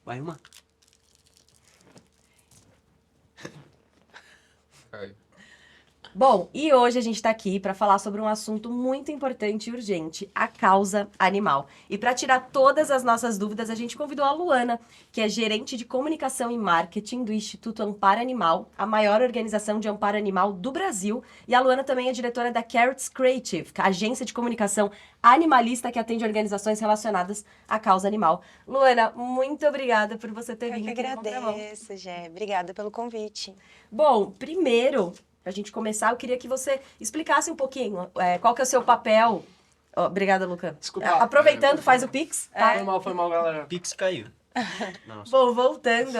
Vai uma. Bom, e hoje a gente está aqui para falar sobre um assunto muito importante e urgente, a causa animal. E para tirar todas as nossas dúvidas, a gente convidou a Luana, que é gerente de comunicação e marketing do Instituto Amparo Animal, a maior organização de amparo animal do Brasil. E a Luana também é diretora da Carrots Creative, a agência de comunicação animalista que atende organizações relacionadas à causa animal. Luana, muito obrigada por você ter vindo Eu que aqui no Contramão. agradeço, Gé. Obrigada pelo convite. Bom, primeiro, pra gente começar, eu queria que você explicasse um pouquinho qual que é o seu papel. Obrigada, Luca. Desculpa. Aproveitando, faz o Pix, tá? Foi mal, galera. Pix caiu. Nossa. Bom, voltando,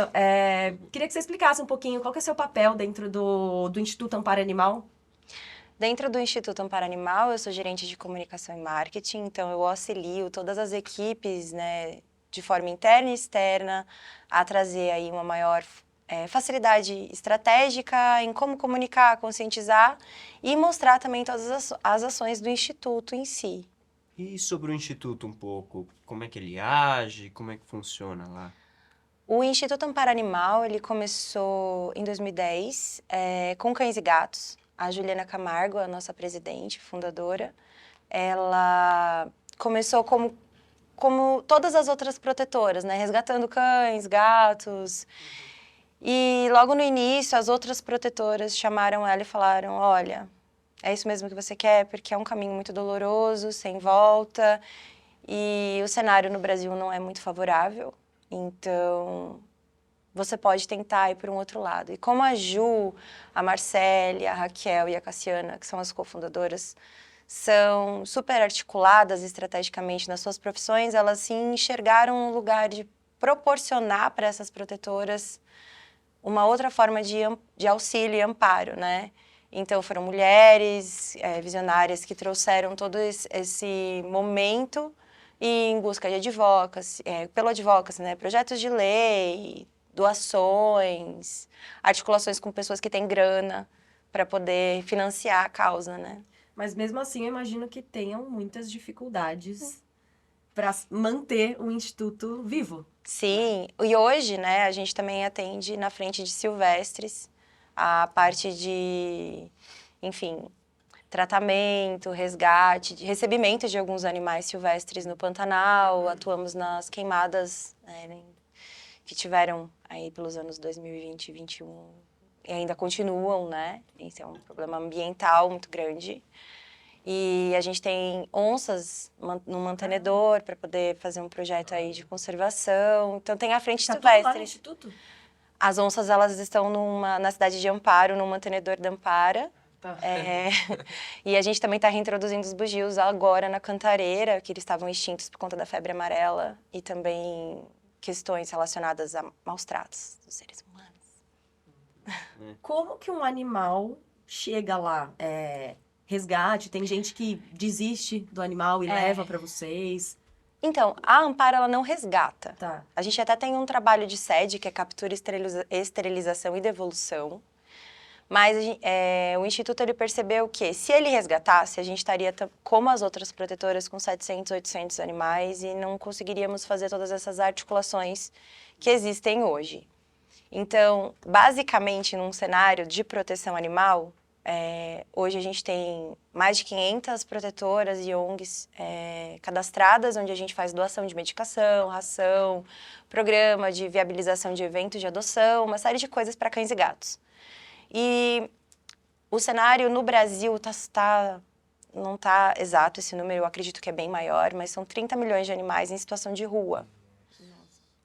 queria que você explicasse um pouquinho qual que é o seu papel dentro do Instituto Amparo Animal. Dentro do Instituto Amparo Animal, eu sou gerente de comunicação e marketing, então eu auxilio todas as equipes, né, de forma interna e externa, a trazer aí uma maior facilidade estratégica em como comunicar, conscientizar e mostrar também todas as ações do Instituto em si. E sobre o Instituto um pouco, como é que ele age, como é que funciona lá? O Instituto Amparo Animal, ele começou em 2010 com cães e gatos. A Juliana Camargo, a nossa presidente, fundadora, ela começou como todas as outras protetoras, né? Resgatando cães, gatos. E logo no início, as outras protetoras chamaram ela e falaram, olha, é isso mesmo que você quer, porque é um caminho muito doloroso, sem volta, e o cenário no Brasil não é muito favorável, então você pode tentar ir por um outro lado. E como a Ju, a Marcele, a Raquel e a Cassiana, que são as cofundadoras, são super articuladas estrategicamente nas suas profissões, elas se enxergaram um lugar de proporcionar para essas protetoras uma outra forma de auxílio e amparo, né? Então, foram mulheres visionárias que trouxeram todo esse momento e em busca de advocacy, pelo advocacy, né? Projetos de lei, doações, articulações com pessoas que têm grana para poder financiar a causa, né? Mas mesmo assim, eu imagino que tenham muitas dificuldades para manter o Instituto vivo. Sim, e hoje, né, a gente também atende na frente de silvestres a parte de, enfim, tratamento, resgate, de recebimento de alguns animais silvestres no Pantanal, atuamos nas queimadas que tiveram aí pelos anos 2020 e 2021 e ainda continuam, né? Esse é um problema ambiental muito grande. E a gente tem onças no mantenedor para poder fazer um projeto aí de conservação. Então tem a frente Tá tudo lá no silvestre. Instituto? As onças, elas estão na cidade de Amparo, no mantenedor da Ampara. Tá. E a gente também está reintroduzindo os bugios agora na Cantareira, que eles estavam extintos por conta da febre amarela e também questões relacionadas a maus tratos dos seres humanos. Como que um animal chega lá? Resgate, tem gente que desiste do animal e leva para vocês. Então, a Amparo, ela não resgata. Tá. A gente até tem um trabalho de sede, que é captura, esterilização e devolução. Mas o Instituto ele percebeu que, se ele resgatasse, a gente estaria como as outras protetoras com 700, 800 animais e não conseguiríamos fazer todas essas articulações que existem hoje. Então, basicamente, num cenário de proteção animal, hoje a gente tem mais de 500 protetoras e ONGs cadastradas, onde a gente faz doação de medicação, ração, programa de viabilização de eventos de adoção, uma série de coisas para cães e gatos. E o cenário no Brasil não está exato esse número, eu acredito que é bem maior, mas são 30 milhões de animais em situação de rua.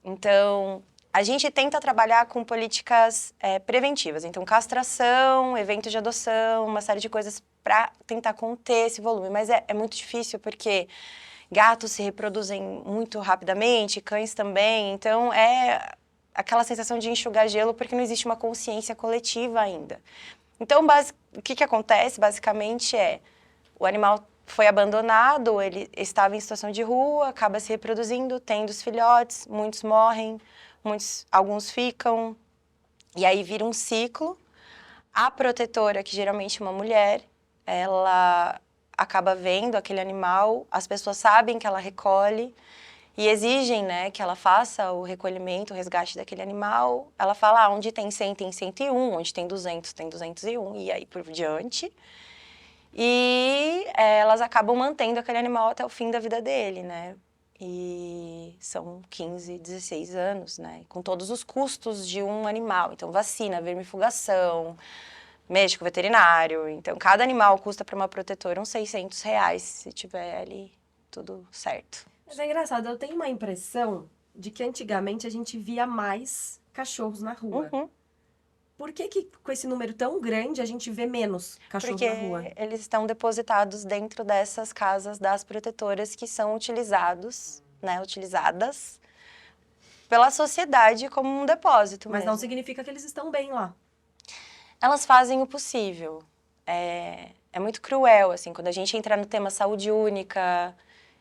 Então, a gente tenta trabalhar com políticas preventivas, então castração, eventos de adoção, uma série de coisas para tentar conter esse volume, mas é muito difícil porque gatos se reproduzem muito rapidamente, cães também, então é aquela sensação de enxugar gelo porque não existe uma consciência coletiva ainda. Então, o que acontece basicamente o animal foi abandonado, ele estava em situação de rua, acaba se reproduzindo, tendo os filhotes, muitos morrem, alguns ficam, e aí vira um ciclo. A protetora, que geralmente é uma mulher, ela acaba vendo aquele animal, as pessoas sabem que ela recolhe e exigem, né, que ela faça o recolhimento, o resgate daquele animal. Ela fala, onde tem 100 tem 101, onde tem 200 tem 201, e aí por diante. E elas acabam mantendo aquele animal até o fim da vida dele, né? E são 15, 16 anos, né? Com todos os custos de um animal. Então, vacina, vermifugação, médico veterinário. Então, cada animal custa para uma protetora uns R$ 600, se tiver ali tudo certo. Mas é engraçado, eu tenho uma impressão de que antigamente a gente via mais cachorros na rua. Uhum. Por que com esse número tão grande a gente vê menos cachorros Porque na rua? eles estão depositados dentro dessas casas das protetoras que são utilizadas pela sociedade como um depósito Mas mesmo. não significa que eles estão bem lá. Elas fazem o possível. É muito cruel, assim, quando a gente entra no tema saúde única,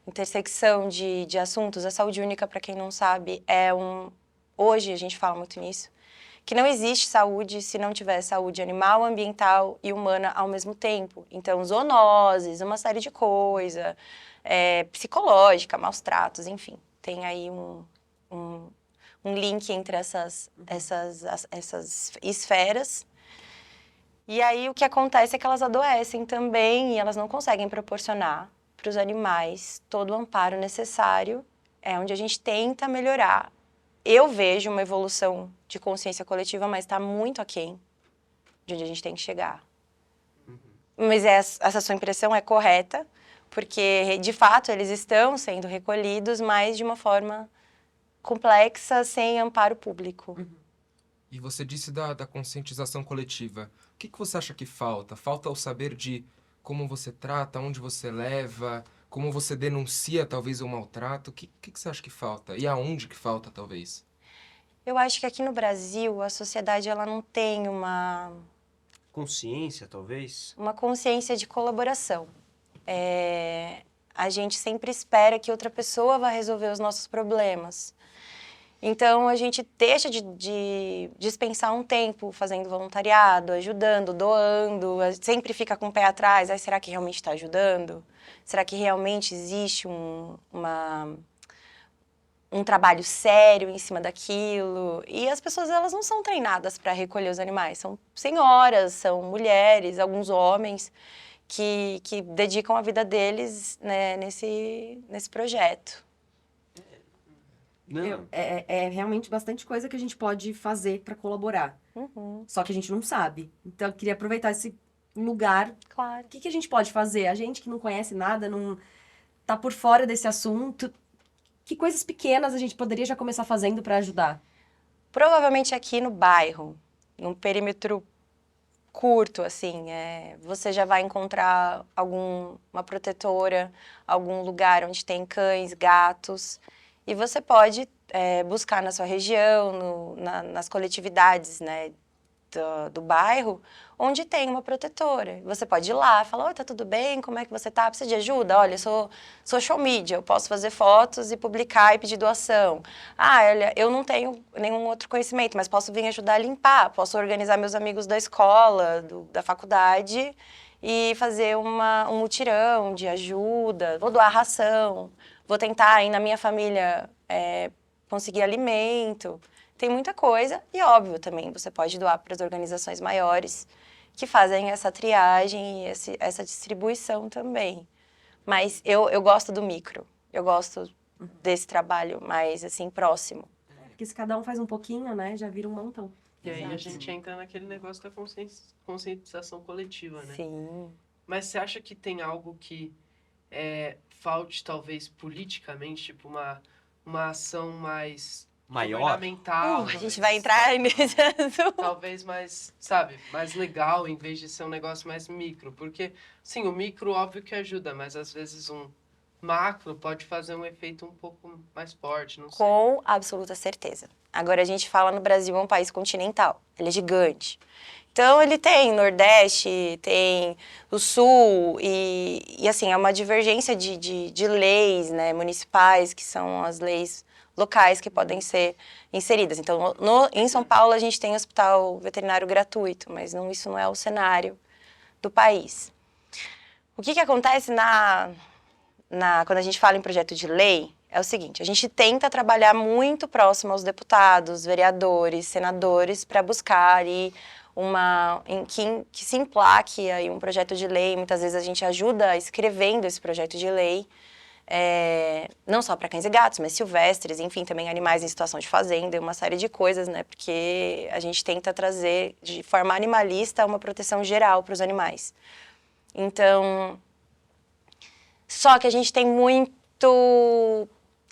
intersecção de assuntos. A saúde única, para quem não sabe, hoje a gente fala muito nisso, que não existe saúde se não tiver saúde animal, ambiental e humana ao mesmo tempo. Então, zoonoses, uma série de coisa, psicológica, maus tratos, enfim. Tem aí um link entre essas esferas. E aí, o que acontece é que elas adoecem também e elas não conseguem proporcionar para os animais todo o amparo necessário, onde a gente tenta melhorar. Eu vejo uma evolução de consciência coletiva, mas está muito aquém de onde a gente tem que chegar. Mas essa sua impressão é correta, porque, de fato, eles estão sendo recolhidos, mas de uma forma complexa, sem amparo público. E você disse da conscientização coletiva. O que você acha que falta? Falta o saber de como você trata, onde você leva, como você denuncia, talvez, o maltrato. O que você acha que falta? E aonde que falta, talvez? Eu acho que aqui no Brasil, a sociedade ela não tem uma Consciência, talvez? uma consciência de colaboração. A gente sempre espera que outra pessoa vá resolver os nossos problemas. Então, a gente deixa de dispensar um tempo fazendo voluntariado, ajudando, doando, sempre fica com o pé atrás. Será que realmente está ajudando? Será que realmente existe um trabalho sério em cima daquilo? E as pessoas, elas não são treinadas para recolher os animais. São senhoras, são mulheres, alguns homens que dedicam a vida deles, né, nesse projeto. Não. É realmente bastante coisa que a gente pode fazer para colaborar. Só que a gente não sabe. Então, eu queria aproveitar esse lugar. Claro. O que a gente pode fazer? A gente que não conhece nada, não tá por fora desse assunto, que coisas pequenas a gente poderia já começar fazendo para ajudar? Provavelmente aqui no bairro, num perímetro curto, assim, você já vai encontrar uma protetora, algum lugar onde tem cães, gatos, e você pode buscar na sua região, nas coletividades, né, do bairro, onde tem uma protetora. Você pode ir lá, falar, oi, tá tudo bem? Como é que você tá? Precisa de ajuda? Olha, eu sou social media, eu posso fazer fotos e publicar e pedir doação. Olha, eu não tenho nenhum outro conhecimento, mas posso vir ajudar a limpar, posso organizar meus amigos da escola, da faculdade e fazer um mutirão de ajuda, vou doar ração, vou tentar aí na minha família conseguir alimento. Tem muita coisa e, óbvio, também você pode doar para as organizações maiores que fazem essa triagem e essa distribuição também. Mas eu gosto do micro, eu gosto desse trabalho mais, assim, próximo. Porque se cada um faz um pouquinho, né, já vira um montão. E aí a Exato. gente entra naquele negócio da conscientização coletiva, né? Sim. Mas você acha que tem algo que falte, talvez, politicamente, tipo uma ação mais Maior? governamental? A gente vai entrar nesse assunto. Talvez mais, sabe, mais legal, em vez de ser um negócio mais micro. Porque, sim, o micro, óbvio que ajuda, mas às vezes um macro pode fazer um efeito um pouco mais forte, não sei. Com absoluta certeza. Agora, a gente fala no Brasil, é um país continental. Ele é gigante. Então, ele tem Nordeste, tem o Sul, e assim, é uma divergência de leis, né, municipais, que são as leis locais que podem ser inseridas. Então, em São Paulo, a gente tem hospital veterinário gratuito, mas isso não é o cenário do país. O que acontece quando a gente fala em projeto de lei é o seguinte: a gente tenta trabalhar muito próximo aos deputados, vereadores, senadores, para buscar ali que se emplaque aí um projeto de lei. Muitas vezes a gente ajuda escrevendo esse projeto de lei, não só para cães e gatos, mas silvestres, enfim, também animais em situação de fazenda e uma série de coisas, né? Porque a gente tenta trazer de forma animalista uma proteção geral para os animais. Então, só que a gente tem muito...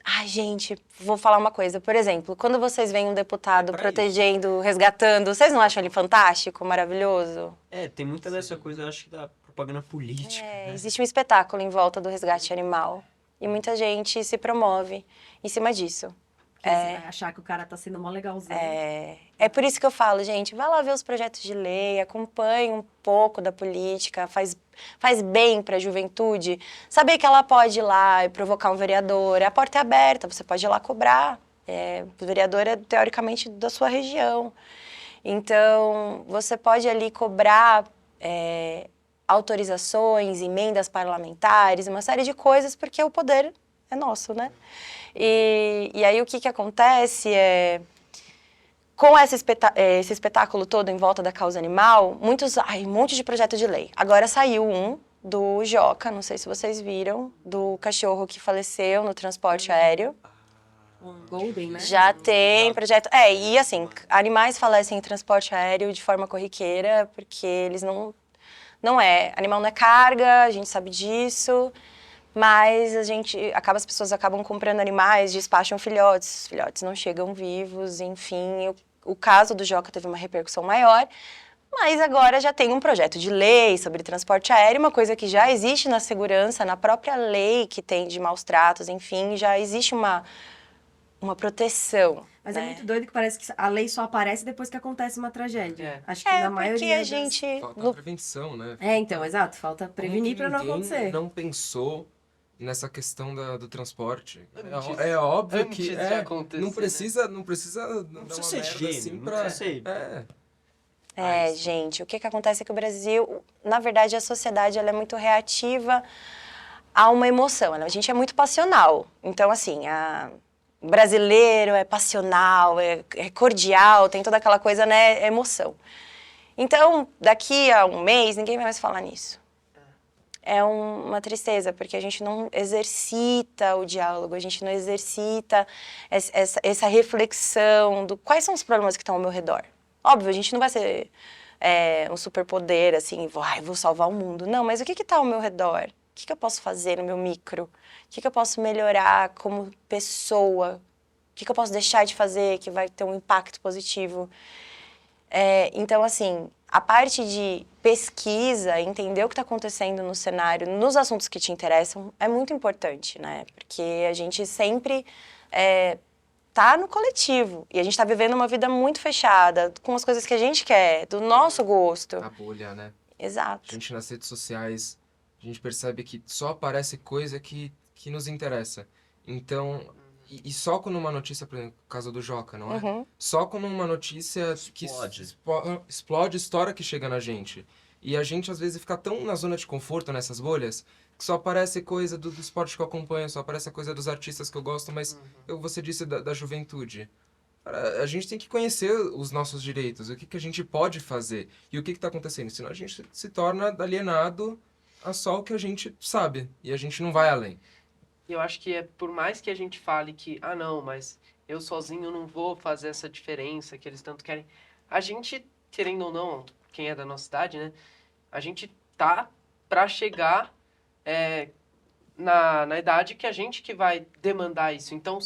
Ai, gente, vou falar uma coisa. Por exemplo, quando vocês veem um deputado protegendo, resgatando, vocês não acham ele fantástico, maravilhoso? Tem muita dessa coisa, eu acho que da propaganda política. Né? Existe um espetáculo em volta do resgate animal. E muita gente se promove em cima disso. Você vai achar que o cara tá sendo mó legalzinho. É por isso que eu falo, gente, vai lá ver os projetos de lei, acompanhe um pouco da política, faz bem para a juventude. Saber que ela pode ir lá e provocar um vereador, a porta é aberta, você pode ir lá cobrar. O vereador é, teoricamente, da sua região. Então, você pode ali cobrar autorizações, emendas parlamentares, uma série de coisas, porque o poder é nosso, né? E aí o que acontece com esse espetáculo todo em volta da causa animal, um monte de projeto de lei. Agora saiu um do Joca, não sei se vocês viram, do cachorro que faleceu no transporte aéreo. Um Golden, né? Já tem projeto... E assim, animais falecem em transporte aéreo de forma corriqueira, porque eles não animal não é carga, a gente sabe disso, mas as pessoas acabam comprando animais, despacham filhotes, os filhotes não chegam vivos, enfim. O caso do Joca teve uma repercussão maior, mas agora já tem um projeto de lei sobre transporte aéreo, uma coisa que já existe na segurança, na própria lei que tem de maus tratos, enfim, já existe uma proteção. Mas né? é muito doido que parece que a lei só aparece depois que acontece uma tragédia. Acho que na maioria porque a gente... Falta prevenção, né? Então, exato. Falta prevenir para não acontecer. Ninguém não pensou nessa questão do transporte. Antes- É óbvio antes que de acontecer, não precisa dar Não uma precisa ser merda gênio, assim não pra... precisa ser... Gente, o que acontece é que o Brasil, na verdade, a sociedade ela é muito reativa a uma emoção. A gente é muito passional. Então, assim, o brasileiro é passional, é cordial, tem toda aquela coisa, né, emoção. Então, daqui a um mês, ninguém vai mais falar nisso. É uma tristeza, porque a gente não exercita o diálogo, a gente não exercita essa reflexão do quais são os problemas que estão ao meu redor. Óbvio, a gente não vai ser um superpoder, assim, vou salvar o mundo. Não, mas o que está ao meu redor? O que eu posso fazer no meu micro? O que eu posso melhorar como pessoa? O que eu posso deixar de fazer que vai ter um impacto positivo? Então, assim, a parte de pesquisa, entender o que está acontecendo no cenário, nos assuntos que te interessam, é muito importante, né? Porque a gente sempre tá no coletivo. E a gente está vivendo uma vida muito fechada, com as coisas que a gente quer, do nosso gosto. A bolha, né? Exato. A gente nas redes sociais, a gente percebe que só aparece coisa que nos interessa. Então, e só quando uma notícia, por exemplo, o caso do Joca, não é? Uhum. Só quando uma notícia explode, história que chega na gente. E a gente, às vezes, fica tão na zona de conforto nessas bolhas, que só aparece coisa do esporte que eu acompanho, só aparece a coisa dos artistas que eu gosto, mas você disse da juventude. A gente tem que conhecer os nossos direitos, o que a gente pode fazer e o que está acontecendo. Senão a gente se torna alienado a só o que a gente sabe e a gente não vai além. E eu acho que por mais que a gente fale que, não, mas eu sozinho não vou fazer essa diferença que eles tanto querem. A gente, querendo ou não, quem é da nossa idade, né? A gente tá pra chegar na idade que a gente que vai demandar isso. Então,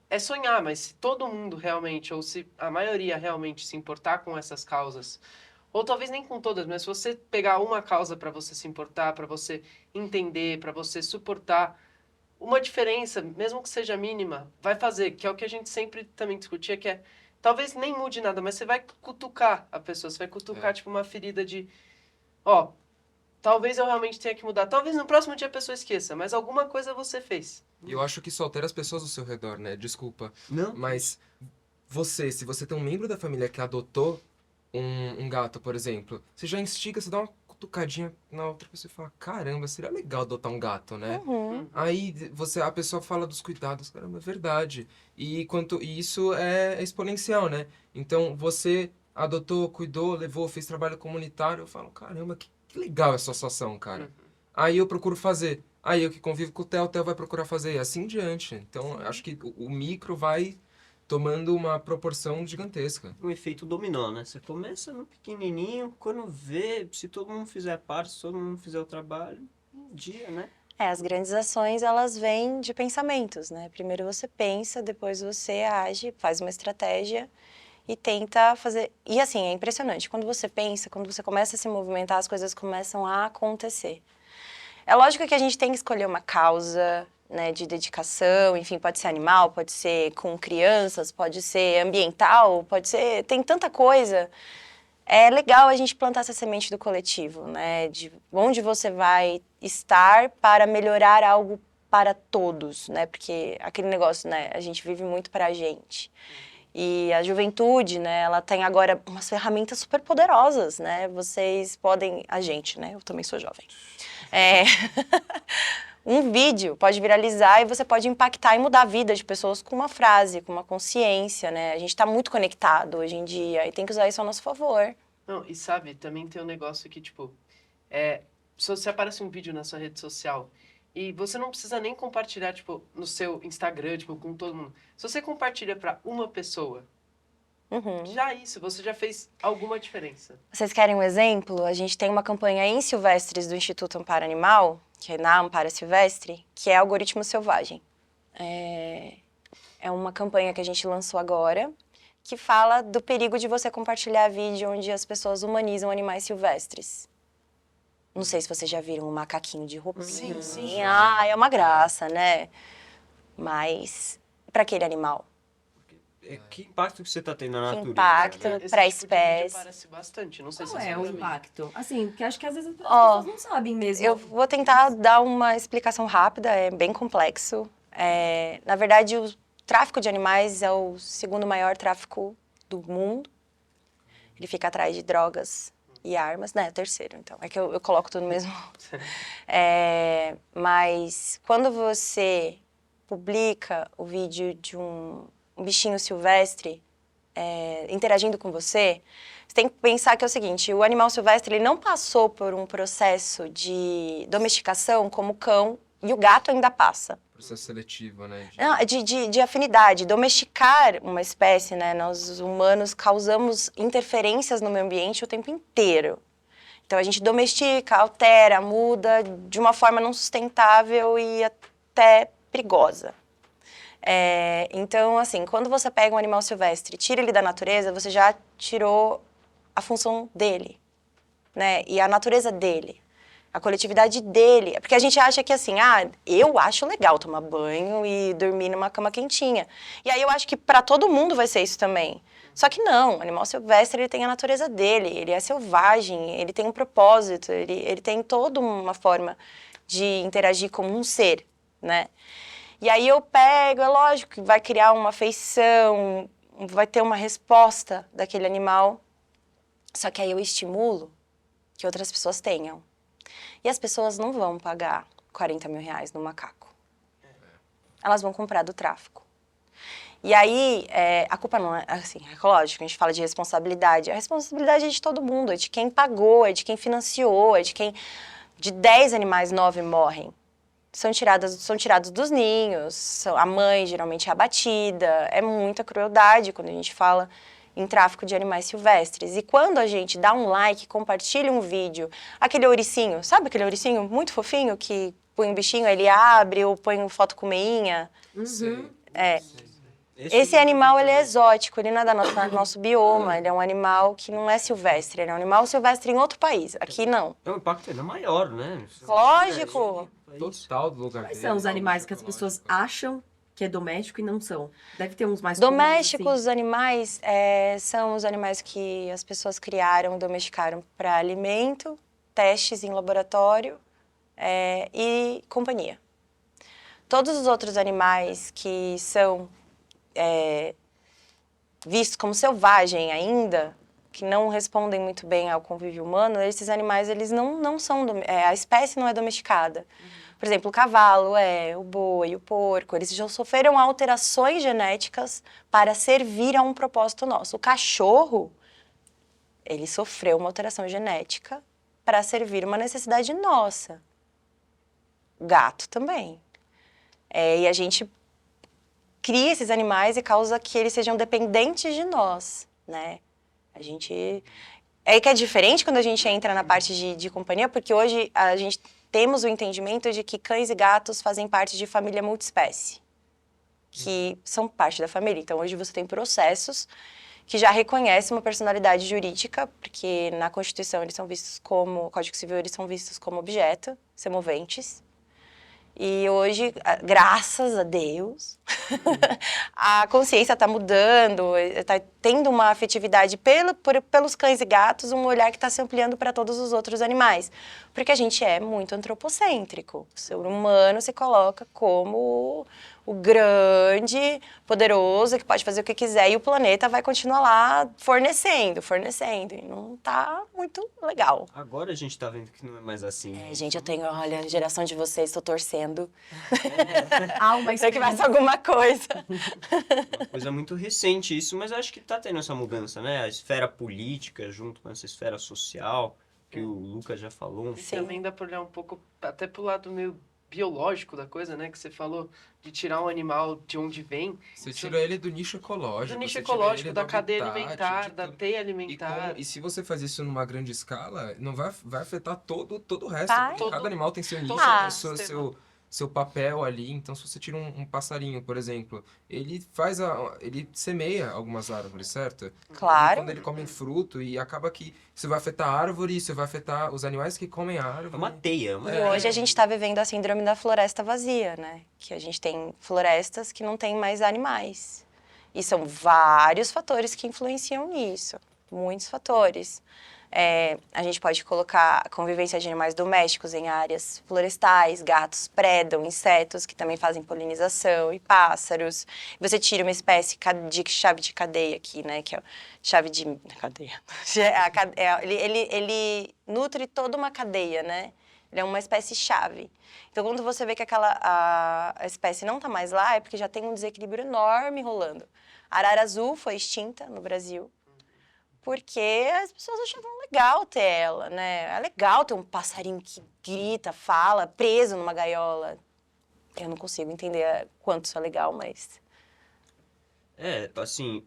é sonhar, mas se todo mundo realmente, ou se a maioria realmente se importar com essas causas, ou talvez nem com todas, mas se você pegar uma causa para você se importar, para você entender, para você suportar, uma diferença, mesmo que seja mínima, vai fazer, que é o que a gente sempre também discutia, que é, talvez nem mude nada, mas você vai cutucar a pessoa, você vai cutucar, tipo, uma ferida de, talvez eu realmente tenha que mudar, talvez no próximo dia a pessoa esqueça, mas alguma coisa você fez. E eu acho que isso altera as pessoas ao seu redor, né? Desculpa. Não? Mas se você tem um membro da família que adotou um gato, por exemplo, você já instiga, você dá uma cutucadinha na outra pessoa e fala, caramba, seria legal adotar um gato, né? Uhum. Aí a pessoa fala dos cuidados, caramba, é verdade. E isso é exponencial, né? Então você adotou, cuidou, levou, fez trabalho comunitário, eu falo, caramba, que legal essa situação, cara. Aí eu procuro fazer. Aí eu que convivo com o Theo vai procurar fazer, e assim em diante. Então, acho que o micro vai tomando uma proporção gigantesca. Um efeito dominó, né? Você começa no pequenininho, quando vê, se todo mundo fizer parte, se todo mundo fizer o trabalho, um dia, né? As grandes ações, elas vêm de pensamentos, né? Primeiro você pensa, depois você age, faz uma estratégia e tenta fazer... E assim, é impressionante, quando você pensa, quando você começa a se movimentar, as coisas começam a acontecer. É lógico que a gente tem que escolher uma causa, né, de dedicação, enfim, pode ser animal, pode ser com crianças, pode ser ambiental, pode ser... Tem tanta coisa. É legal a gente plantar essa semente do coletivo, né? De onde você vai estar para melhorar algo para todos, né? Porque aquele negócio, né? A gente vive muito para a gente. E a juventude, né? Ela tem agora umas ferramentas super poderosas, né? Vocês podem... A gente, né? Eu também sou jovem. Um vídeo pode viralizar e você pode impactar e mudar a vida de pessoas com uma frase, com uma consciência, né? A gente está muito conectado hoje em dia e tem que usar isso a nosso favor. Não, e sabe, também tem um negócio que, tipo, se você aparece um vídeo na sua rede social e você não precisa nem compartilhar, tipo, no seu Instagram, tipo, com todo mundo. Se você compartilha para uma pessoa, já isso, você já fez alguma diferença. Vocês querem um exemplo? A gente tem uma campanha em Silvestres do Instituto Amparo Animal, que é na Ampara Silvestre, que é Algoritmo Selvagem. É uma campanha que a gente lançou agora, que fala do perigo de você compartilhar vídeo onde as pessoas humanizam animais silvestres. Não sei se vocês já viram um macaquinho de roupinha. Sim. É uma graça, né? Mas para aquele animal. Que impacto que você tá tendo na Que natureza? impacto. né? Esse Pra tipo de vídeo espécie. aparece bastante, não sei Qual se é você o já viu. impacto? Assim, porque acho que às vezes as Ó, pessoas não sabem mesmo. Eu vou tentar dar uma explicação rápida, é bem complexo. Na verdade, o tráfico de animais é o segundo maior tráfico do mundo. Ele fica atrás de drogas e armas, né? É o terceiro, então. É que eu coloco tudo no mesmo. Mas quando você publica o vídeo de um bichinho silvestre interagindo com você, você tem que pensar que é o seguinte, o animal silvestre ele não passou por um processo de domesticação como o cão e o gato ainda passa. Processo seletivo, né? Não, de afinidade, domesticar uma espécie, né? Nós humanos causamos interferências no meio ambiente o tempo inteiro. Então a gente domestica, altera, muda de uma forma não sustentável e até perigosa. Então, assim, quando você pega um animal silvestre e tira ele da natureza, você já tirou a função dele, né? E a natureza dele, a coletividade dele. Porque a gente acha que, assim, eu acho legal tomar banho e dormir numa cama quentinha. E aí eu acho que para todo mundo vai ser isso também. Só que não, o animal silvestre ele tem a natureza dele, ele é selvagem, ele tem um propósito, ele tem toda uma forma de interagir como um ser, né? E aí eu pego, é lógico que vai criar uma afeição, vai ter uma resposta daquele animal, só que aí eu estimulo que outras pessoas tenham. E as pessoas não vão pagar 40 mil reais no macaco. Elas vão comprar do tráfico. E aí, a culpa não é, assim, é lógico, a gente fala de responsabilidade. A responsabilidade é de todo mundo, é de quem pagou, é de quem financiou, é de quem... De 10 animais, 9 morrem. São tirados dos ninhos, a mãe geralmente é abatida. É muita crueldade quando a gente fala em tráfico de animais silvestres. E quando a gente dá um like, compartilha um vídeo, aquele ouricinho, sabe aquele ouricinho muito fofinho que põe um bichinho, ele abre ou põe foto com meinha? Sei. Esse animal, ele é exótico, ele não é do nosso bioma, ele é um animal que não é silvestre, ele é um animal silvestre em outro país, aqui não. É um impacto ainda maior, né? Lógico! Total do lugar Quais dele. são os animais que as pessoas acham que é doméstico e não são? Deve ter uns mais Domésticos, comuns, os animais são os animais que as pessoas criaram, domesticaram para alimento, testes em laboratório e companhia. Todos os outros animais que são vistos como selvagem ainda, que não respondem muito bem ao convívio humano, esses animais, eles não são... a espécie não é domesticada. Por exemplo, o cavalo, o boi, o porco, eles já sofreram alterações genéticas para servir a um propósito nosso. O cachorro, ele sofreu uma alteração genética para servir uma necessidade nossa. O gato também. E a gente cria esses animais e causa que eles sejam dependentes de nós, né? A gente... É que é diferente quando a gente entra na parte de companhia, porque hoje a gente temos o entendimento de que cães e gatos fazem parte de família multiespécie, que são parte da família. Então, hoje você tem processos que já reconhecem uma personalidade jurídica, porque na Constituição eles são vistos como... Código Civil, eles são vistos como objeto, semoventes. E hoje, graças a Deus, a consciência está mudando, está tendo uma afetividade pelos cães e gatos, um olhar que está se ampliando para todos os outros animais. Porque a gente é muito antropocêntrico. O ser humano se coloca como o grande, poderoso, que pode fazer o que quiser, e o planeta vai continuar lá fornecendo. E não está muito legal. Agora a gente tá vendo que não é mais assim. Gente, eu tenho, olha, a geração de vocês, estou torcendo. Alma Sei que vai ser alguma coisa. Uma coisa muito recente isso, mas eu acho que tá tendo essa mudança, né? A esfera política junto com essa esfera social, que o Lucas já falou. E também dá pra olhar um pouco até pro lado meio biológico da coisa, né? Que você falou de tirar um animal de onde vem. Você tira ele do nicho ecológico. Do nicho você tira ecológico, ele da do cadeia habitat, alimentar, de da tudo. teia alimentar. E se você faz isso numa grande escala, não vai afetar todo o resto. Vai. Porque cada animal tem seu nicho, Ah. tem seu papel ali. Então, se você tira um passarinho, por exemplo, ele ele semeia algumas árvores, certo? Claro. E quando ele come fruto, e acaba que isso vai afetar a árvore, isso vai afetar os animais que comem a árvore. É uma teia. E hoje a gente está vivendo a síndrome da floresta vazia, né? Que a gente tem florestas que não tem mais animais. E são vários fatores que influenciam nisso. Muitos fatores. A gente pode colocar a convivência de animais domésticos em áreas florestais, gatos predam, insetos que também fazem polinização e pássaros. Você tira uma espécie de chave de cadeia aqui, né? Que é chave de cadeia. Ele nutre toda uma cadeia, né? Ele é uma espécie-chave. Então, quando você vê que a espécie não está mais lá, é porque já tem um desequilíbrio enorme rolando. A arara azul foi extinta no Brasil, porque as pessoas achavam legal ter ela, né? É legal ter um passarinho que grita, fala, preso numa gaiola. Eu não consigo entender quanto isso é legal, mas... Assim,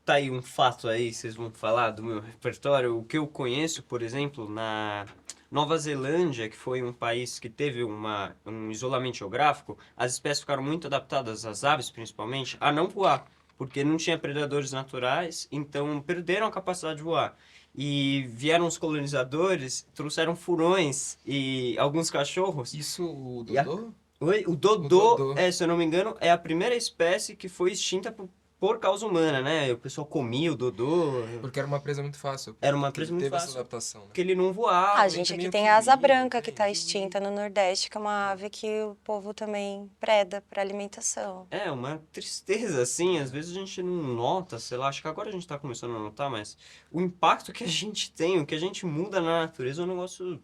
tá aí um fato aí, vocês vão falar do meu repertório. O que eu conheço, por exemplo, na Nova Zelândia, que foi um país que teve um isolamento geográfico, as espécies ficaram muito adaptadas, as aves principalmente, a não voar, porque não tinha predadores naturais, então perderam a capacidade de voar. E vieram os colonizadores, trouxeram furões e alguns cachorros. Isso, o E a- Dodô? Oi, o dodô, Dodô. se eu não me engano, é a primeira espécie que foi extinta por causa humana, né? O pessoal comia o dodô, Porque era uma presa muito fácil. Era uma porque presa ele muito teve fácil. essa adaptação, né? porque ele não voava. A gente meio aqui tem que a asa milho, branca que tem está extinta no Nordeste, que é uma ave que o povo também preda para alimentação. É uma tristeza, assim, às vezes a gente não nota, sei lá, acho que agora a gente tá começando a notar, mas o impacto que a gente tem, o que a gente muda na natureza é um negócio...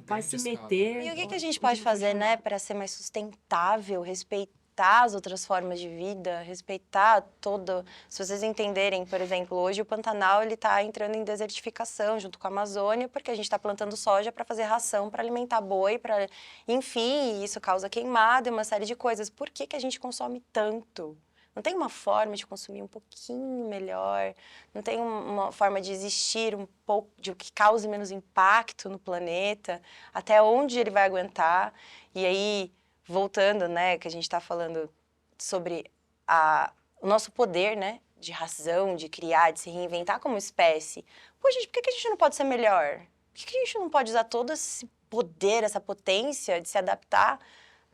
Vai se Grande escala. meter. E o que a gente pode fazer, né, para ser mais sustentável, respeitar as outras formas de vida, respeitar todo... Se vocês entenderem, por exemplo, hoje o Pantanal ele está entrando em desertificação junto com a Amazônia, porque a gente está plantando soja para fazer ração, para alimentar boi, para... Enfim, isso causa queimada e uma série de coisas. Por que a gente consome tanto? Não tem uma forma de consumir um pouquinho melhor? Não tem uma forma de existir um pouco, de que cause menos impacto no planeta? Até onde ele vai aguentar? E aí, voltando, né, que a gente está falando sobre o nosso poder, né, de razão, de criar, de se reinventar como espécie. Pô, gente, por que a gente não pode ser melhor? Por que a gente não pode usar todo esse poder, essa potência de se adaptar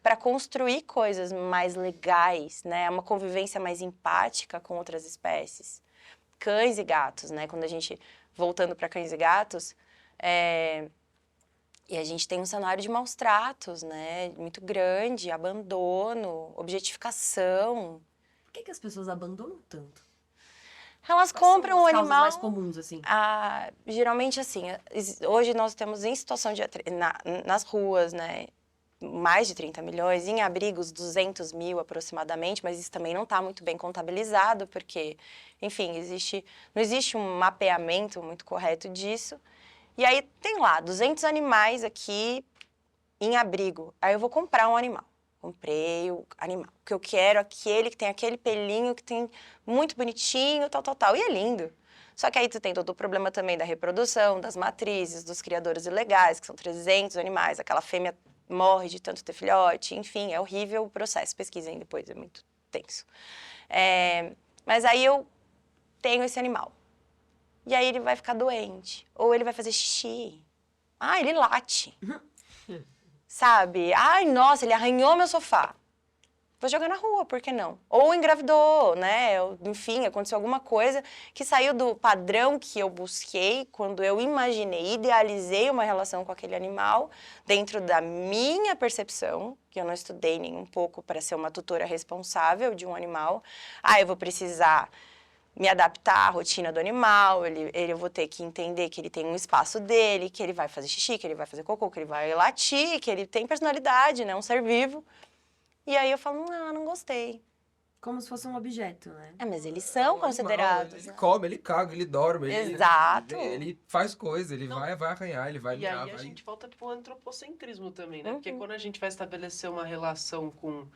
para construir coisas mais legais, né? Uma convivência mais empática com outras espécies. Cães e gatos, né? Quando a gente, voltando para cães e gatos, E a gente tem um cenário de maus tratos, né? Muito grande, abandono, objetificação. Por que as pessoas abandonam tanto? Elas Quais são compram o as causas animal. mais comuns, assim? Geralmente, assim, hoje nós temos em situação nas ruas, né? Mais de 30 milhões, em abrigos 200 mil aproximadamente, mas isso também não está muito bem contabilizado, porque, enfim, não existe um mapeamento muito correto disso. E aí tem lá 200 animais aqui em abrigo. Aí eu vou comprar um animal. Comprei o animal. O que eu quero, aquele que tem aquele pelinho que tem muito bonitinho, tal, tal, tal. E é lindo. Só que aí tu tem todo o problema também da reprodução, das matrizes, dos criadores ilegais, que são 300 animais. Aquela fêmea morre de tanto ter filhote. Enfim, é horrível o processo. Pesquisem depois, é muito tenso. Mas aí eu tenho esse animal. E aí ele vai ficar doente. Ou ele vai fazer xixi. Ele late. Sabe? Ai, nossa, ele arranhou meu sofá. Vou jogar na rua, por que não? Ou engravidou, né? Enfim, aconteceu alguma coisa que saiu do padrão que eu busquei quando eu imaginei, idealizei uma relação com aquele animal dentro da minha percepção, que eu não estudei nem um pouco para ser uma tutora responsável de um animal. Eu vou precisar me adaptar à rotina do animal, eu vou ter que entender que ele tem um espaço dele, que ele vai fazer xixi, que ele vai fazer cocô, que ele vai latir, que ele tem personalidade, né? Um ser vivo. E aí eu falo, não gostei. Como se fosse um objeto, né? Mas eles são considerados. Ele come, ele caga, ele dorme. Exato. Ele faz coisa, ele Não. vai arranhar, ele vai E miar, aí a vai... gente volta pro antropocentrismo também, né? Uhum. Porque quando a gente vai estabelecer uma relação com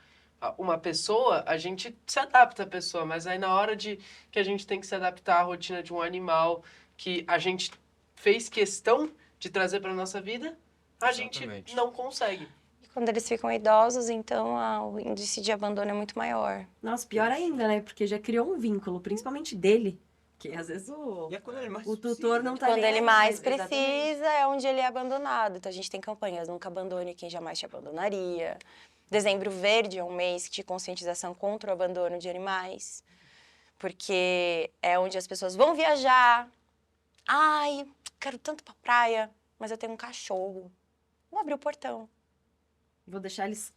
uma pessoa, a gente se adapta à pessoa, mas aí na hora que a gente tem que se adaptar à rotina de um animal que a gente fez questão de trazer para nossa vida, a gente Exatamente. não consegue. E quando eles ficam idosos, então o índice de abandono é muito maior. Nossa, pior ainda, né? Porque já criou um vínculo, principalmente dele. Que às vezes E é quando ele mais o tutor precisa, não né? tá Quando nem ele aí, mais exatamente. precisa é onde ele é abandonado. Então a gente tem campanhas, nunca abandone quem jamais te abandonaria. Dezembro Verde é um mês de conscientização contra o abandono de animais. Porque é onde as pessoas vão viajar. Ai, quero tanto pra praia, mas eu tenho um cachorro. Vou abrir o portão. Vou deixar eles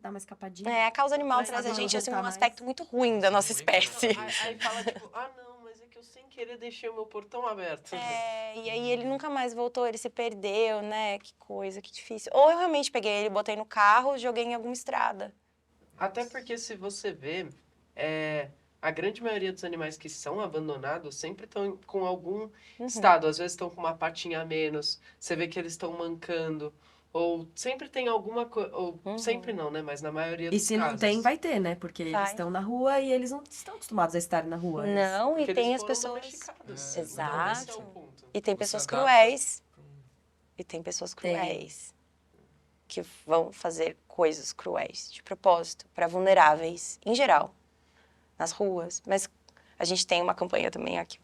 dar uma escapadinha. A causa animal Mas traz a não gente assim, um voltar mais. aspecto muito ruim da nossa espécie. Aí fala tipo, não, mas é que eu sem querer deixei o meu portão aberto. E aí ele nunca mais voltou, ele se perdeu, né? Que coisa, que difícil. Ou eu realmente peguei ele, botei no carro, joguei em alguma estrada. Até porque se você vê, a grande maioria dos animais que são abandonados sempre estão com algum estado. Às vezes estão com uma patinha a menos, você vê que eles estão mancando. Ou sempre tem alguma coisa. Ou sempre não, né? Mas na maioria dos E se casos. não tem, vai ter, né? Porque eles Vai. estão na rua e eles não estão acostumados a estarem na rua. Não, Porque e tem eles as foram pessoas. domesticados. Exato. Esse é o ponto. E tem Você pessoas adapta. cruéis. E tem pessoas Tem. cruéis. Que vão fazer coisas cruéis, de propósito, para vulneráveis, em geral, nas ruas. Mas a gente tem uma campanha também aqui,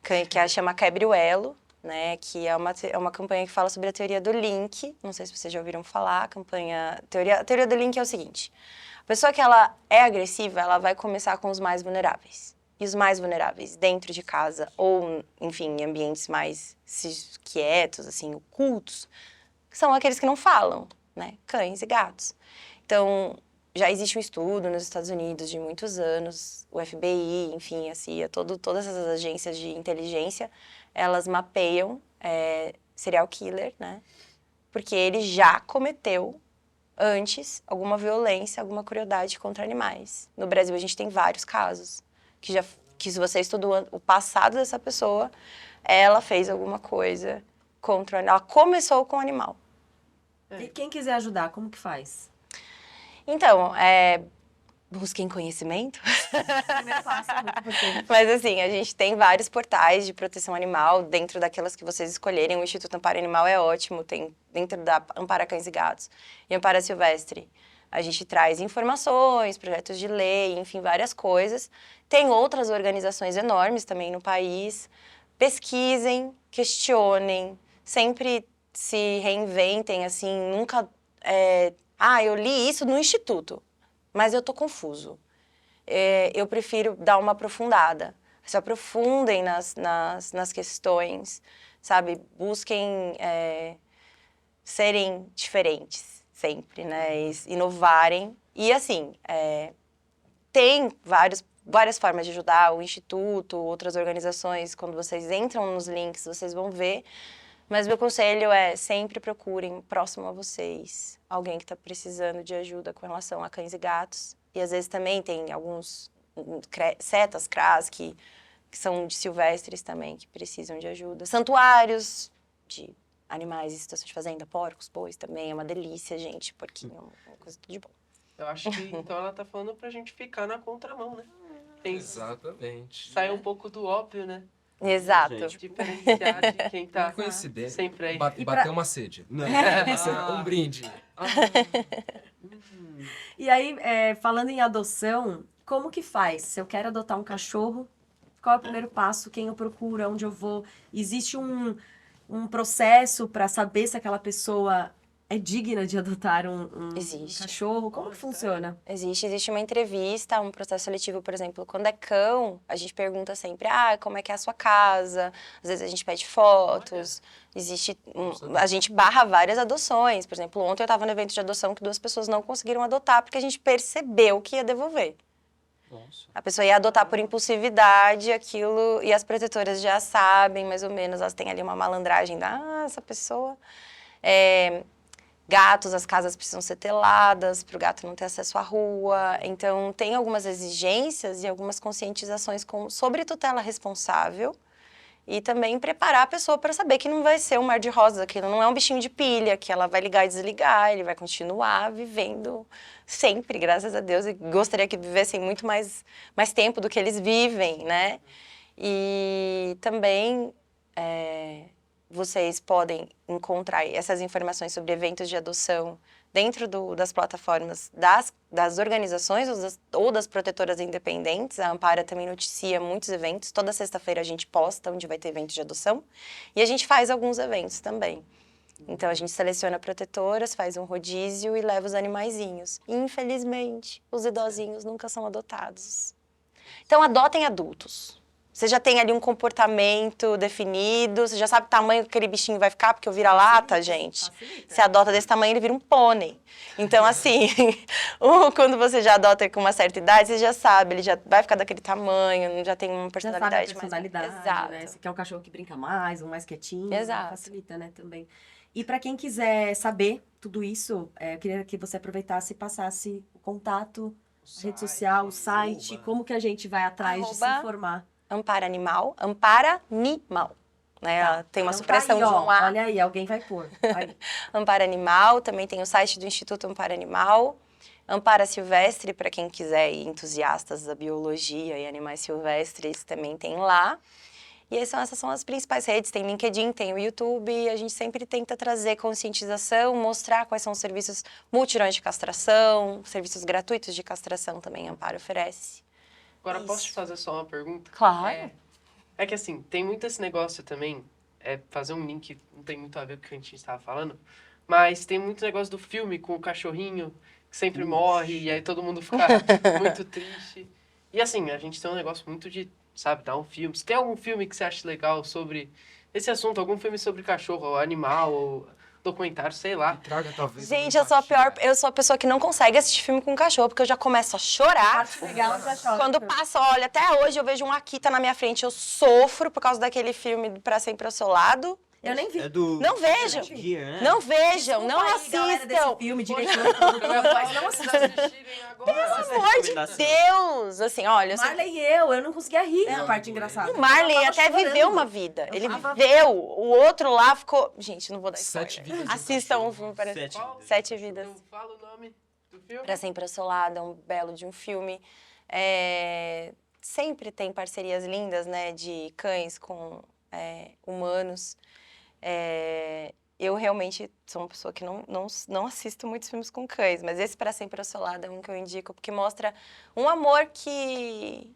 que chama Quebre o Elo, né? Que é uma campanha que fala sobre a teoria do link. Não sei se vocês já ouviram falar. A teoria do link é o seguinte: a pessoa que ela é agressiva, ela vai começar com os mais vulneráveis. E os mais vulneráveis dentro de casa ou, enfim, em ambientes mais quietos, assim, ocultos, são aqueles que não falam, né? Cães e gatos. Então, já existe um estudo nos Estados Unidos de muitos anos, o FBI, enfim, a CIA, todas essas agências de inteligência, elas mapeiam serial killer, né? Porque ele já cometeu antes alguma violência, alguma crueldade contra animais. No Brasil, a gente tem vários casos que se você estudou o passado dessa pessoa, ela fez alguma coisa contra o animal. Ela começou com o animal. E quem quiser ajudar, como que faz? Então, busquem conhecimento. Primeiro passo é muito importante. Mas assim, a gente tem vários portais de proteção animal, dentro daquelas que vocês escolherem. O Instituto Amparo Animal é ótimo, tem dentro da Ampara Cães e Gatos e Ampara Silvestre. A gente traz informações, projetos de lei, enfim, várias coisas. Tem outras organizações enormes também no país. Pesquisem, questionem, sempre se reinventem, assim, nunca... eu li isso no Instituto, mas eu tô confuso. Eu prefiro dar uma aprofundada. Se aprofundem nas questões, sabe? Busquem serem diferentes sempre, né? E inovarem. E assim, tem várias formas de ajudar, o Instituto, outras organizações, quando vocês entram nos links, vocês vão ver. Mas meu conselho é sempre procurem próximo a vocês alguém que está precisando de ajuda com relação a cães e gatos. E às vezes também tem alguns setas, CRAS, que são de silvestres também, que precisam de ajuda. Santuários de animais em situação de fazenda, porcos, bois também, é uma delícia, gente, porquinho, uma coisa de bom. Eu acho que então ela tá falando pra gente ficar na contramão, né? Exatamente. Sai um pouco do óbvio, né? Exato. Gente. Diferenciar de quem tá Coincidência. sempre aí. Bateu uma sede. Não. Um brinde. E aí, falando em adoção, como que faz? Se eu quero adotar um cachorro, qual é o primeiro passo? Quem eu procuro? Onde eu vou? Existe um processo para saber se aquela pessoa é digna de adotar um Existe. cachorro? Como que funciona? Existe uma entrevista, um processo seletivo, por exemplo, quando é cão, a gente pergunta sempre, como é que é a sua casa? Às vezes a gente pede fotos, a gente barra várias adoções. Por exemplo, ontem eu estava no evento de adoção que 2 pessoas não conseguiram adotar porque a gente percebeu que ia devolver. Nossa. A pessoa ia adotar por impulsividade aquilo, e as protetoras já sabem, mais ou menos, elas têm ali uma malandragem essa pessoa... Gatos, as casas precisam ser teladas para o gato não ter acesso à rua. Então, tem algumas exigências e algumas conscientizações sobre tutela responsável e também preparar a pessoa para saber que não vai ser um mar de rosas, que não é um bichinho de pilha, que ela vai ligar e desligar, ele vai continuar vivendo sempre, graças a Deus, e gostaria que vivessem muito mais tempo do que eles vivem, né? E também... vocês podem encontrar essas informações sobre eventos de adoção dentro das plataformas das organizações ou das protetoras independentes. A Ampara também noticia muitos eventos. Toda sexta-feira a gente posta onde vai ter evento de adoção. E a gente faz alguns eventos também. Então, a gente seleciona protetoras, faz um rodízio e leva os animaizinhos. E, infelizmente, os idosinhos nunca são adotados. Então, adotem adultos. Você já tem ali um comportamento definido, você já sabe o tamanho que aquele bichinho vai ficar, porque eu vira-lata, gente. Facilita. Você adota desse tamanho, ele vira um pônei. Então, assim, quando você já adota com uma certa idade, você já sabe, ele já vai ficar daquele tamanho, já tem uma Já personalidade sabe a personalidade, mais... Exato. né? Você quer um cachorro que brinca mais, um mais quietinho. Exato. Facilita, né, também. E para quem quiser saber tudo isso, eu queria que você aproveitasse e passasse o contato, a rede social, o site, como que a gente vai atrás de se Arroba informar. Ampara Animal, Ampara Animal. Né? Ela tem uma Então supressão tá aí, de um A. Olha aí, alguém vai pôr. Aí. Ampara Animal, também tem o site do Instituto Ampara Animal. Ampara Silvestre, para quem quiser, e entusiastas da biologia e animais silvestres, também tem lá. E essas são as principais redes, tem LinkedIn, tem o YouTube, e a gente sempre tenta trazer conscientização, mostrar quais são os serviços multirões de castração, serviços gratuitos de castração também a Ampara oferece. Agora, Isso. posso te fazer só uma pergunta? Claro. É que assim, tem muito esse negócio também, fazer um link, não tem muito a ver com o que a gente estava falando, mas tem muito negócio do filme com o cachorrinho que sempre morre, e aí todo mundo fica muito triste. E assim, a gente tem um negócio muito de, sabe, dar um filme. Se tem algum filme que você acha legal sobre esse assunto, algum filme sobre cachorro, ou animal, ou documentário, sei lá. Que traga, talvez, Gente, uma empatia. eu sou a pessoa que não consegue assistir filme com cachorro, porque eu já começo a chorar. Parte legal, já chora. Quando passa, olha, até hoje eu vejo um Akita na minha frente, eu sofro por causa daquele filme Pra Sempre ao Seu Lado. Eu nem vi. É do... Não vejam. Gear, né? Não vejam, Desculpa não aí, galera desse assistam. filme, diretor, produtor, mas não assistam. assistirem agora. Pelo amor de Deus! Assim, olha, Marley e eu não conseguia rir na parte engraçada. o Marley Eu tava até chorando. viveu uma vida. Ele tava- viveu. O outro lá ficou... Gente, não vou dar spoiler. 7 vidas de um Assistam o cachorro. filme. Para... Sete vidas. 7 vidas. Não fala o nome do filme. Pra Sempre ao Seu Lado, é um belo de um filme. Sempre tem parcerias lindas, né, de cães com humanos. Eu realmente sou uma pessoa que não assisto muitos filmes com cães, mas esse Pra Sempre ao Seu Lado é um que eu indico, porque mostra um amor que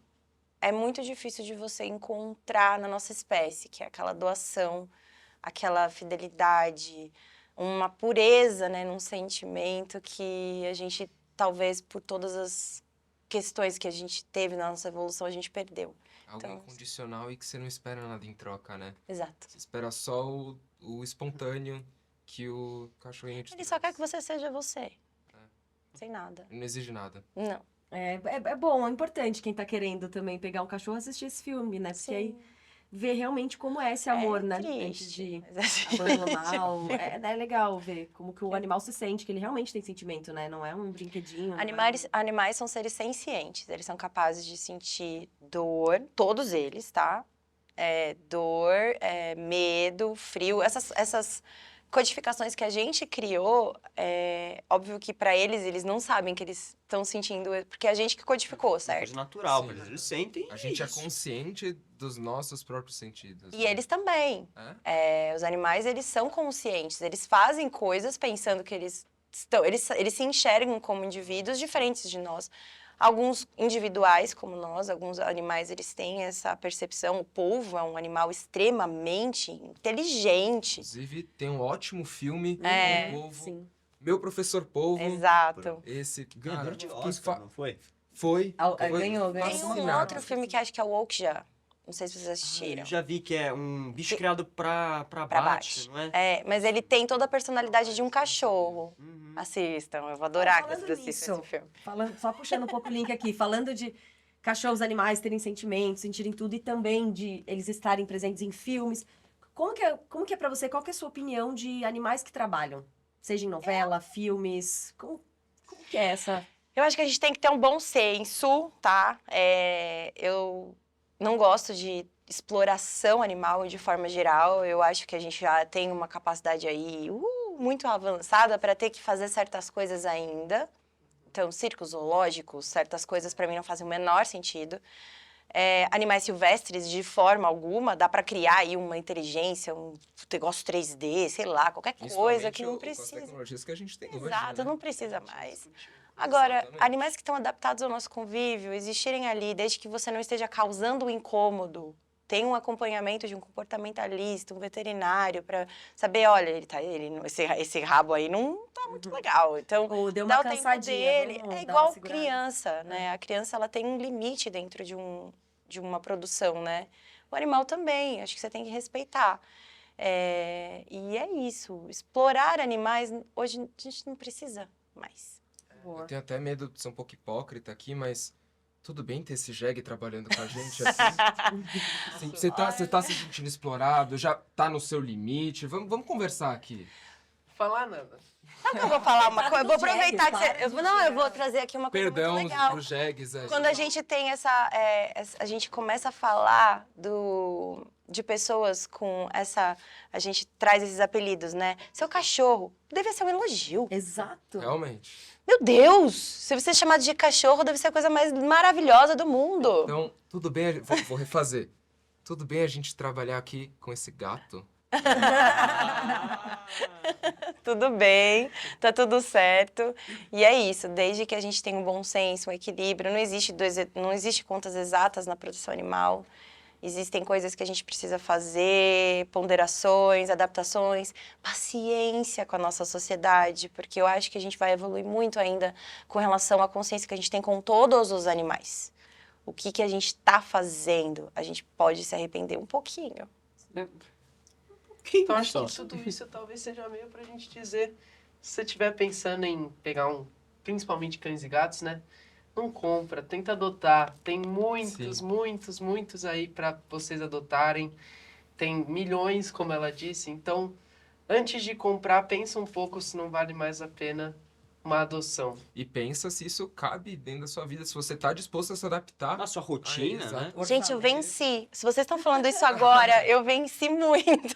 é muito difícil de você encontrar na nossa espécie, que é aquela doação, aquela fidelidade, uma pureza, né, num sentimento que a gente, talvez por todas as questões que a gente teve na nossa evolução, a gente perdeu. Algo Então- incondicional e que você não espera nada em troca, né? Exato. Você espera só o espontâneo que o cachorrinho te Ele só quer traz. que você seja você. Sem nada. Ele não exige nada. Não. É bom, é importante quem tá querendo também pegar um cachorro assistir esse filme, né? Porque aí vê realmente como é esse amor, né? Antes Triste, de mas é triste. abandonar. É legal ver como que o animal se sente, que ele realmente tem sentimento, né? Não é um brinquedinho. não é Animais são seres sencientes, eles são capazes de sentir dor, todos eles, tá? Dor, medo, frio, essas codificações que a gente criou, óbvio que para eles não sabem que eles estão sentindo, porque é a gente que codificou, Uma certo? coisa natural, Sim. pra eles sentem A gente é isso. consciente dos nossos próprios sentidos. E né? eles também. Os animais, eles são conscientes, eles fazem coisas pensando que eles se enxergam como indivíduos diferentes de nós. Alguns individuais, como nós, alguns animais, eles têm essa percepção. O polvo é um animal extremamente inteligente. Inclusive, tem um ótimo filme, É, O Polvo. Sim. Meu Professor Polvo. Exato. Esse Ganhador cara, de quem Oscar, não foi? Foi. Ganhou. Tem um fascinado. outro filme que acho que é o Okja. Não sei se vocês assistiram. Eu já vi que é um bicho criado pra Pra baixo, baixo. não é? Mas ele tem toda a personalidade de um cachorro. Uhum. Assistam, eu vou adorar que Falando vocês assistam nisso, esse filme. só puxando um pouco o link aqui, falando de cachorros, animais terem sentimentos, sentirem tudo e também de eles estarem presentes em filmes. Como que é pra você? Qual que é a sua opinião de animais que trabalham? Seja em novela, filmes, como que é essa? Eu acho que a gente tem que ter um bom senso, tá? Eu não gosto de exploração animal de forma geral. Eu acho que a gente já tem uma capacidade aí muito avançada para ter que fazer certas coisas ainda. Então, circos zoológicos, certas coisas para mim não fazem o menor sentido. Animais silvestres, de forma alguma, dá para criar aí uma inteligência, um negócio 3D, sei lá, qualquer coisa que não Com as precisa. tecnologias que a gente tem hoje, Exato, né? não precisa mais. Agora, Exatamente. animais que estão adaptados ao nosso convívio, existirem ali, desde que você não esteja causando um incômodo, tem um acompanhamento de um comportamentalista, um veterinário, para saber, olha, esse rabo aí não tá muito legal. Então, Ou deu dá uma o tempo cansadinha, dele. vamos É dar uma igual segurada. criança, né? A criança, ela tem um limite dentro de uma produção, né? O animal também, acho que você tem que respeitar. E é isso. Explorar animais, hoje a gente não precisa mais. Eu tenho até medo de ser um pouco hipócrita aqui, mas tudo bem ter esse jegue trabalhando com a gente assim. Assim, você tá se sentindo explorado, já tá no seu limite. Vamos conversar aqui. Falar nada. Sabe que eu vou falar uma Para coisa? Eu vou do jegue, aproveitar para que de não, eu chegar. vou trazer aqui uma coisa Perdão muito legal. pros jegues. Quando a gente tem a gente começa a falar de pessoas com a gente traz esses apelidos, né? Seu cachorro deve ser um elogio. Exato. Realmente. Meu Deus! Se você é chamado de cachorro, deve ser a coisa mais maravilhosa do mundo. Então, tudo bem, vou refazer. Tudo bem a gente trabalhar aqui com esse gato? Tudo bem, tá tudo certo. E é isso, desde que a gente tenha um bom senso, um equilíbrio, não existe contas exatas na produção animal. Existem coisas que a gente precisa fazer, ponderações, adaptações, paciência com a nossa sociedade, porque eu acho que a gente vai evoluir muito ainda com relação à consciência que a gente tem com todos os animais. O que a gente está fazendo, a gente pode se arrepender um pouquinho. Então, acho que tudo isso talvez seja meio pra gente dizer, se você estiver pensando em pegar principalmente cães e gatos, né? Não compra, tenta adotar. Tem muitos aí pra vocês adotarem. Tem milhões, como ela disse. Então, antes de comprar, pensa um pouco se não vale mais a pena uma adoção. E pensa se isso cabe dentro da sua vida, se você tá disposto a se adaptar. Na sua rotina, exato. né? Gente, eu venci. Se vocês estão falando isso agora, eu venci muito.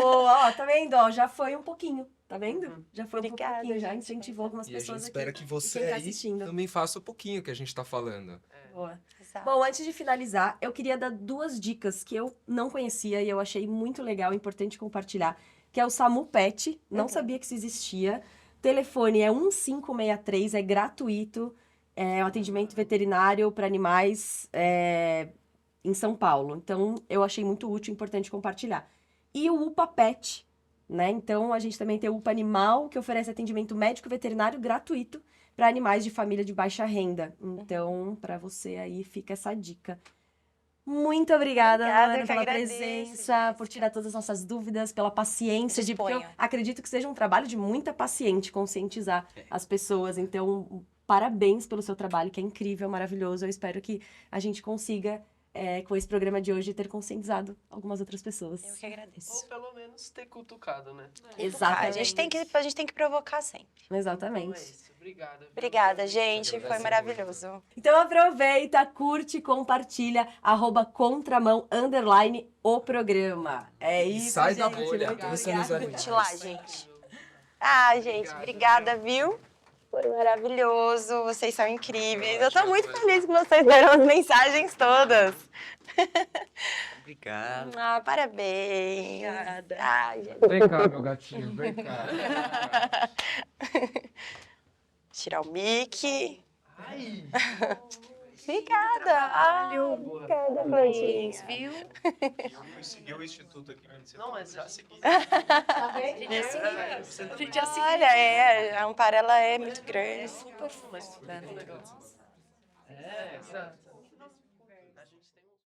Boa, ó, tá vendo? Ó, já foi um pouquinho, tá vendo? Já foi Obrigada, um pouquinho, já gente. incentivou algumas E a gente pessoas espera aqui. que E você quem tá aí assistindo. também faça um pouquinho que a gente tá falando. Boa. Exato. Bom, antes de finalizar, eu queria dar 2 dicas que eu não conhecia e eu achei muito legal e importante compartilhar, que é o SAMU Pet, não sabia que isso existia. O telefone é 1563, é gratuito, é um atendimento veterinário para animais em São Paulo. Então, eu achei muito útil e importante compartilhar. E o UPA Pet, né? Então, a gente também tem o UPA Animal, que oferece atendimento médico veterinário gratuito para animais de família de baixa renda. Então, para você aí fica essa dica. Muito obrigada, Obrigada, Luana, eu que pela agradeço, presença, Jéssica. por tirar todas as nossas dúvidas, pela paciência porque eu Disponha. acredito que seja um trabalho de muita paciência conscientizar as pessoas. Então, parabéns pelo seu trabalho, que é incrível, maravilhoso. Eu espero que a gente consiga, com esse programa de hoje, ter conscientizado algumas outras pessoas. Eu que agradeço. Ou pelo menos ter cutucado, né? Exatamente. A gente tem que provocar sempre. Então é Exatamente. isso. Obrigado. viu? Obrigada, gente. Foi Agradece maravilhoso. Então aproveita, curte, compartilha, @contramão_ o programa. É isso, sai da gente. bolha, Muito pensa nos obrigada. animais. Curte lá, gente. Ah, gente, obrigada, viu? Foi maravilhoso. Vocês são incríveis. Eu tô muito feliz que vocês deram as mensagens todas. Obrigado. Ah, parabéns. Obrigada. Ai, gente. Vem cá, meu gatinho, vem cá. Tirar o mic. Ai! Obrigada. Ai, obrigada, Martins. Viu? Eu segui o instituto aqui. Não, mas já segui. Tá vendo? A gente já seguiu. Você A gente já seguiu. Olha, a Amparo, ela é muito grande. mas tudo legal. É, exato.